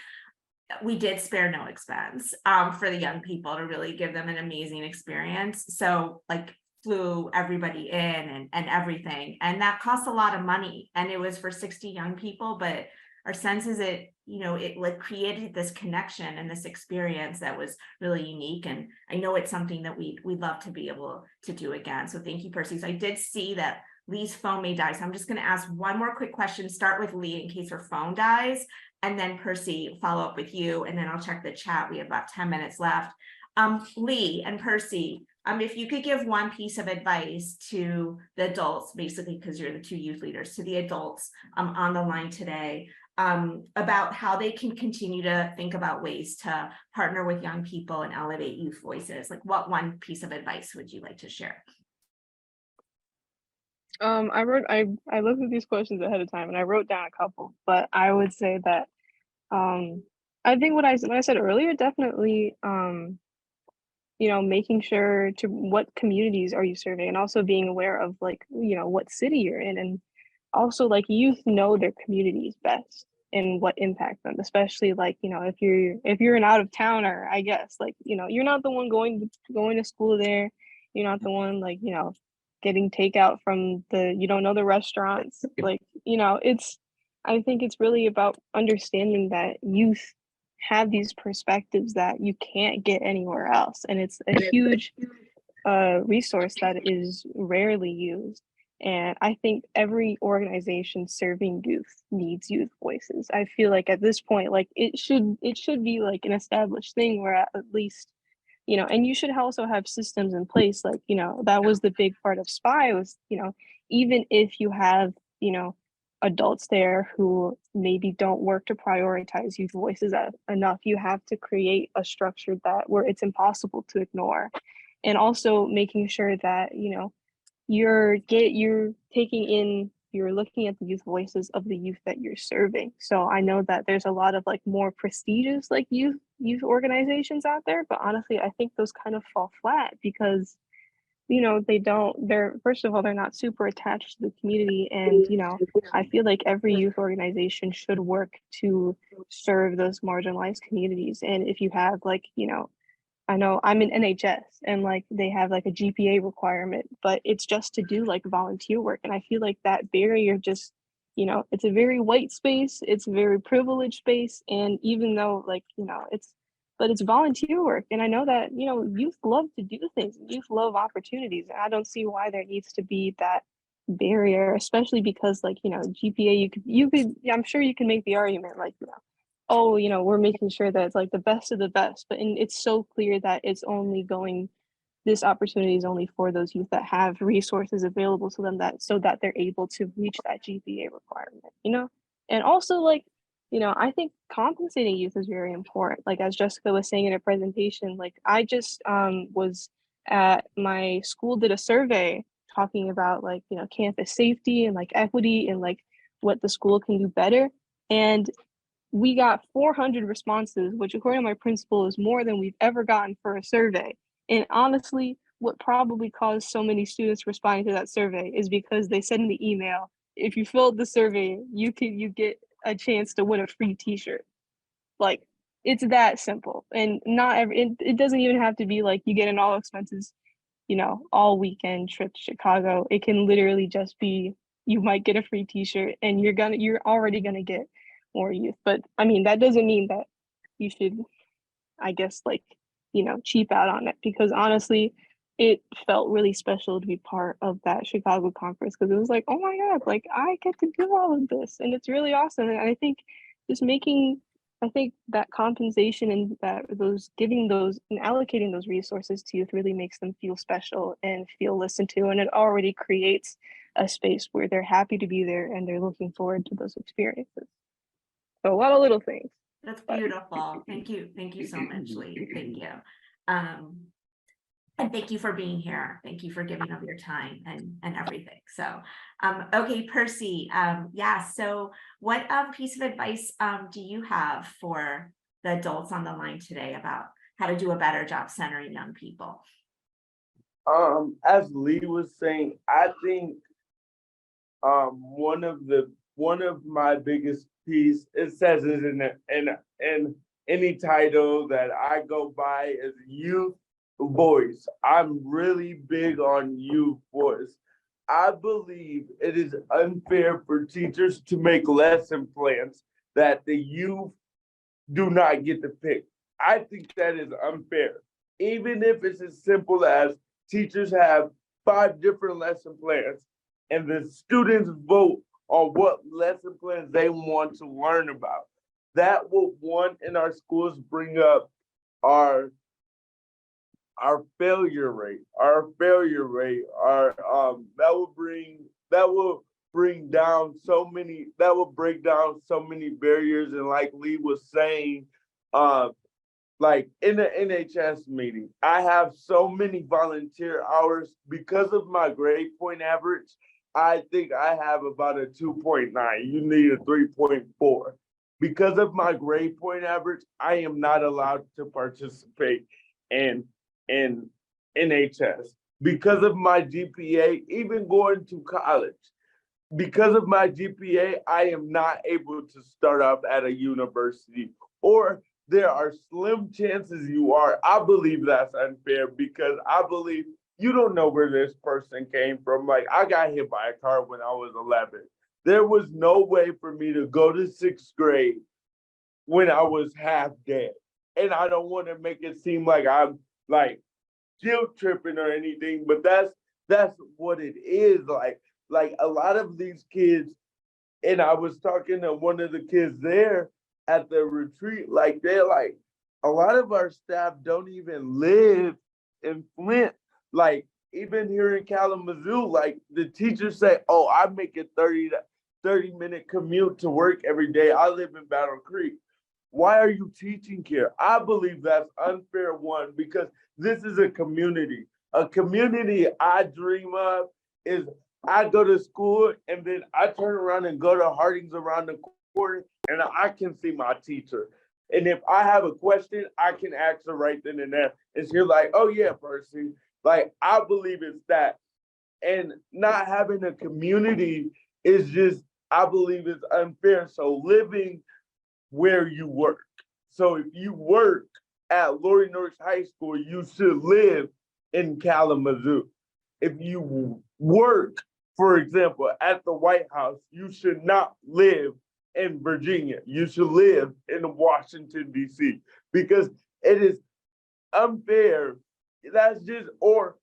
We did spare no expense for the young people to really give them an amazing experience. So like flew everybody in and everything. And that cost a lot of money. And it was for 60 young people, but our sense is it like created this connection and this experience that was really unique. And I know it's something that we'd love to be able to do again. So thank you, Percy. So I did see that Lee's phone may die. So I'm just going to ask one more quick question, start with Lee in case her phone dies, and then Percy, follow up with you, and then I'll check the chat. We have about 10 minutes left. Lee and Percy, if you could give one piece of advice to the adults, basically, because you're the 2 youth leaders, to the adults on the line today, about how they can continue to think about ways to partner with young people and elevate youth voices. Like what one piece of advice would you like to share? I looked at these questions ahead of time and I wrote down a couple, but I would say that I think what I said earlier, definitely making sure to what communities are you serving, and also being aware of like what city you're in, and also like youth know their communities best and what impact them, especially like if you're an out of towner, I guess, like you're not the one going to school there, you're not the one like getting takeout from you don't know the restaurants, like I think it's really about understanding that youth have these perspectives that you can't get anywhere else, and it's a huge resource that is rarely used. And I think every organization serving youth needs youth voices. I feel like at this point, like it should be like an established thing where at least and you should also have systems in place, like that was the big part of SPY was even if you have adults there who maybe don't work to prioritize youth voices enough. You have to create a structure that where it's impossible to ignore, and also making sure that you're looking at the youth voices of the youth that you're serving. So I know that there's a lot of like more prestigious like youth organizations out there, but honestly I think those kind of fall flat because they're first of all, they're not super attached to the community. And I feel like every youth organization should work to serve those marginalized communities. And if you have like I know I'm in NHS and like they have like a GPA requirement, but it's just to do like volunteer work. And I feel like that barrier just, it's a very white space, it's a very privileged space. And even though like, it's volunteer work. And I know that, youth love to do things, youth love opportunities. And I don't see why there needs to be that barrier, especially because like, GPA, I'm sure you can make the argument like, oh, we're making sure that it's like the best of the best, but it's so clear that this opportunity is only for those youth that have resources available to them so that they're able to reach that GPA requirement, and also like, I think compensating youth is very important. Like as Jessica was saying in her presentation, like I just was at my school did a survey talking about like, campus safety and like equity and like what the school can do better. And we got 400 responses, which according to my principal is more than we've ever gotten for a survey. And honestly, what probably caused so many students responding to that survey is because they said in the email, if you filled the survey, you get a chance to win a free t-shirt. Like it's that simple. And it doesn't even have to be like you get an all expenses, all weekend trip to Chicago. It can literally just be you might get a free t-shirt and you're already gonna get more youth. But I mean, that doesn't mean that you should, I guess, like, cheap out on it, because honestly, it felt really special to be part of that Chicago conference because it was like, oh my God, like I get to do all of this and it's really awesome. And I think I think that compensation and that giving those and allocating those resources to youth really makes them feel special and feel listened to. And it already creates a space where they're happy to be there and they're looking forward to those experiences. So a lot of little things. That's beautiful. Thank you. Thank you so much, Lee. Thank you. And thank you for being here. Thank you for giving up your time and everything. So, okay, Percy. Yeah. So what piece of advice do you have for the adults on the line today about how to do a better job centering young people? As Lee was saying, I think one of my biggest piece, it says it in any title that I go by, is Youth Voice. I'm really big on Youth Voice. I believe it is unfair for teachers to make lesson plans that the youth do not get to pick. I think that is unfair. Even if it's as simple as teachers have 5 different lesson plans and the students vote on what lesson plans they want to learn about. That will, one, in our schools bring up our failure rate, that will break down so many barriers. And like Lee was saying, like in the NHS meeting, I have so many volunteer hours because of my grade point average. I think I have about a 2.9. You need a 3.4. Because of my grade point average, I am not allowed to participate in NHS. Because of my GPA, even going to college, because of my GPA, I am not able to start off at a university, or there are slim chances you are. I believe that's unfair because I believe you don't know where this person came from. Like, I got hit by a car when I was 11. There was no way for me to go to 6th grade when I was half dead. And I don't want to make it seem like I'm like guilt tripping or anything, but that's what it is. Like a lot of these kids, and I was talking to one of the kids there at the retreat, like they're like, a lot of our staff don't even live in Flint. Like even here in Kalamazoo, like the teachers say, oh, I'm making 30-minute commute to work every day. I live in Battle Creek. Why are you teaching here? I believe that's unfair, one, because this is a community. A community I dream of is I go to school and then I turn around and go to Harding's around the corner and I can see my teacher. And if I have a question, I can ask her right then and there. And she's like, oh yeah, Percy. Like, I believe it's that. And not having a community is just, I believe it's unfair. So living where you work. So if you work at Laurie Norris High School, you should live in Kalamazoo. If you work, for example, at the White House, you should not live in Virginia. You should live in Washington, D.C. because it is unfair. That's just, or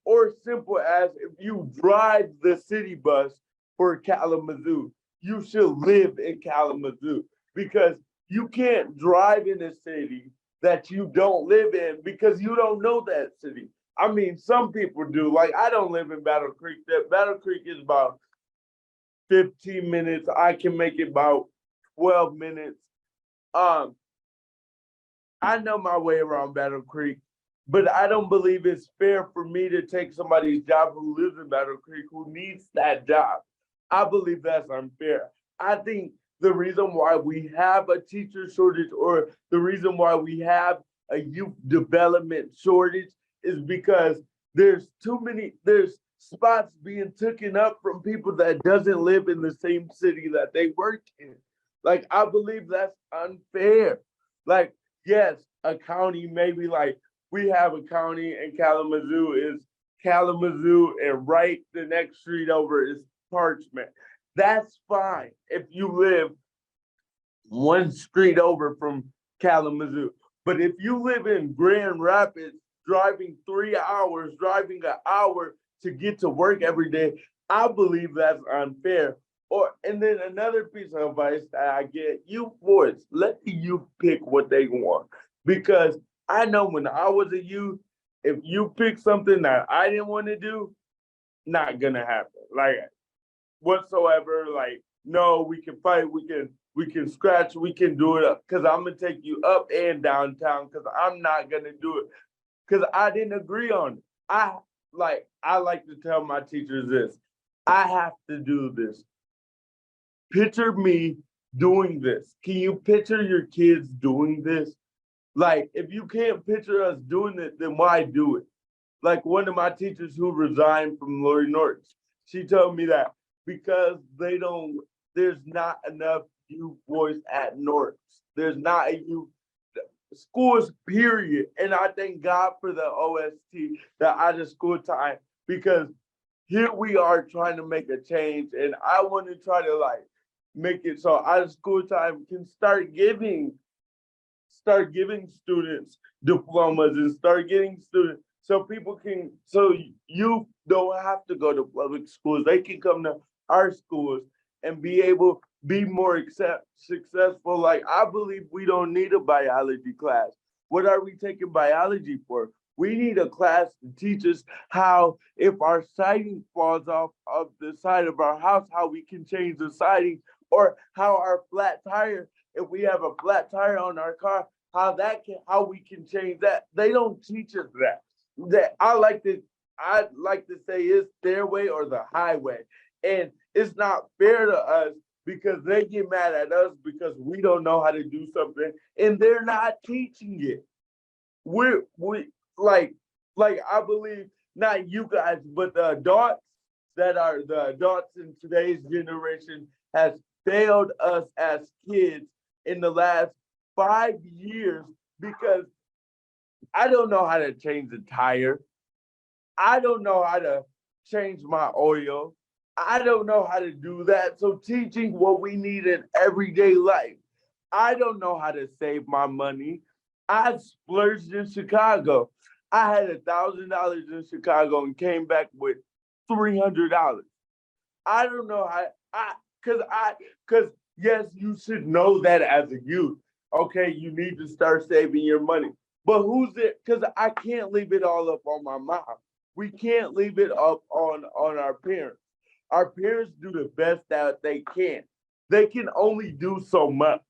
simple as if you drive the city bus for Kalamazoo, you should live in Kalamazoo because you can't drive in a city that you don't live in because you don't know that city. I mean, some people do. Like, I don't live in Battle Creek. That Battle Creek is about 15 minutes. I can make it about 12 minutes. I know my way around Battle Creek, but I don't believe it's fair for me to take somebody's job who lives in Battle Creek, who needs that job. I believe that's unfair. I think the reason why we have a teacher shortage or the reason why we have a youth development shortage is because there's spots being taken up from people that doesn't live in the same city that they work in. Like, I believe that's unfair. Like, yes, a county, maybe like we have a county in Kalamazoo is Kalamazoo and right the next street over is Parchment. That's fine if you live one street over from Kalamazoo. But if you live in Grand Rapids, driving 3 hours, driving an hour to get to work every day, I believe that's unfair. And then another piece of advice that I get, youth voice, let the youth pick what they want. Because I know when I was a youth, if you pick something that I didn't want to do, not gonna happen. Like, whatsoever, like, no, we can fight, we can scratch, we can do it up, because I'm gonna take you up and downtown, because I'm not gonna do it, because I didn't agree on it. I like to tell my teachers this, I have to do this. Picture me doing this. Can you picture your kids doing this? Like, if you can't picture us doing it, then why do it? Like, one of my teachers who resigned from Laurie Norris, she told me that because there's not enough youth voice at Norris. There's not a youth schools, period. And I thank God for the OST, the out of school time, because here we are trying to make a change. And I want to try to like make it so out of school time can start giving students diplomas and start getting students so people can, so you don't have to go to public schools. They can come to our schools and be more successful. Like, I believe we don't need a biology class. What are we taking biology for? We need a class to teach us how, if our siding falls off of the side of our house, how we can change the siding, or how our flat tire, if we have a flat tire on our car, how we can change that. They don't teach us that. That I like to say it's their way or the highway. And it's not fair to us because they get mad at us because we don't know how to do something and they're not teaching it. We like I believe not you guys, but the adults in today's generation has failed us as kids in the last 5 years because I don't know how to change a tire. I don't know how to change my oil. I don't know how to do that. So teaching what we need in everyday life. I don't know how to save my money. I splurged in Chicago. I had $1,000 in Chicago and came back with $300. I don't know how, because yes, you should know that as a youth. Okay, you need to start saving your money. But who's it? Because I can't leave it all up on my mom. We can't leave it up on our parents. Our parents do the best that they can. they can only do so much.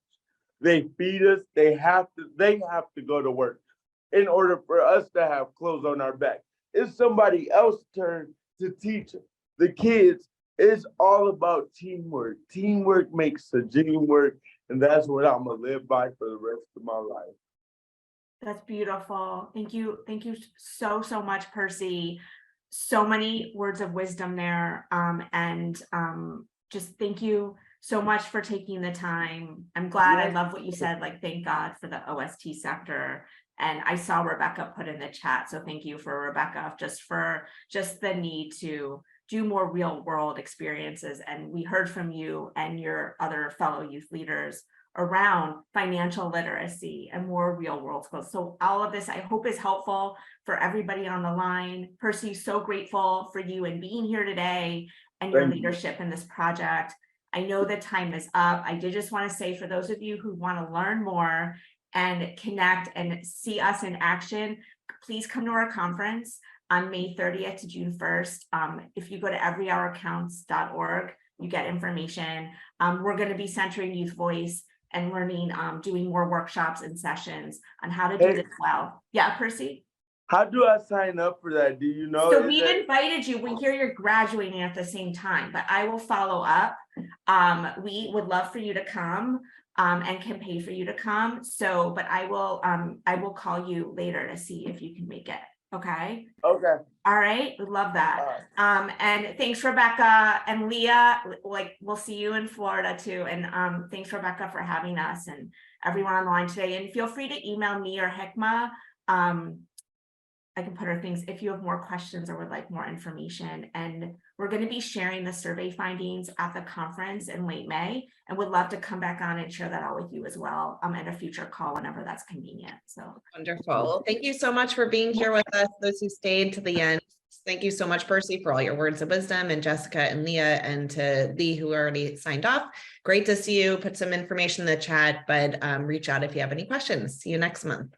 They feed us, they have to go to work in order for us to have clothes on our back. It's somebody else's turn to teach the kids. It's all about teamwork. Teamwork makes the dream work, and that's what I'm gonna live by for the rest of my life. That's beautiful. Thank you. Thank you so, so much, Percy. So many words of wisdom there. Just thank you so much for taking the time. I'm glad. I love what you said, like, thank God for the OST sector. And I saw Rebecca put in the chat. So thank you for Rebecca, just the need to do more real world experiences. And we heard from you and your other fellow youth leaders around financial literacy and more real world skills. So all of this, I hope, is helpful for everybody on the line. Percy, so grateful for you and being here today and your leadership in this project. I know the time is up. I did just want to say, for those of you who want to learn more and connect and see us in action, please come to our conference on May 30th to June 1st. If you go to everyhourcounts.org, you get information. We're going to be centering youth voice and learning, doing more workshops and sessions on how to do this well. Yeah, Percy? How do I sign up for that? Do you know? So we've invited you. We hear you're graduating at the same time, but I will follow up. We would love for you to come and can pay for you to come. So, but I will call you later to see if you can make it. Okay. Okay. All right. We love that. And thanks, Rebecca and Leah. Like, we'll see you in Florida too. And thanks, Rebecca, for having us and everyone on the line today. And feel free to email me or Hikma. I can put our things if you have more questions or would like more information. And we're going to be sharing the survey findings at the conference in late May, and would love to come back on and share that all with you as well at a future call whenever that's convenient. So Wonderful. Well, thank you so much for being here with us, those who stayed to the end. Thank you so much, Percy, for all your words of wisdom, and Jessica and Leah, and to Lee, who already signed off. Great to see you. Put some information in the chat, but reach out if you have any questions. See you next month.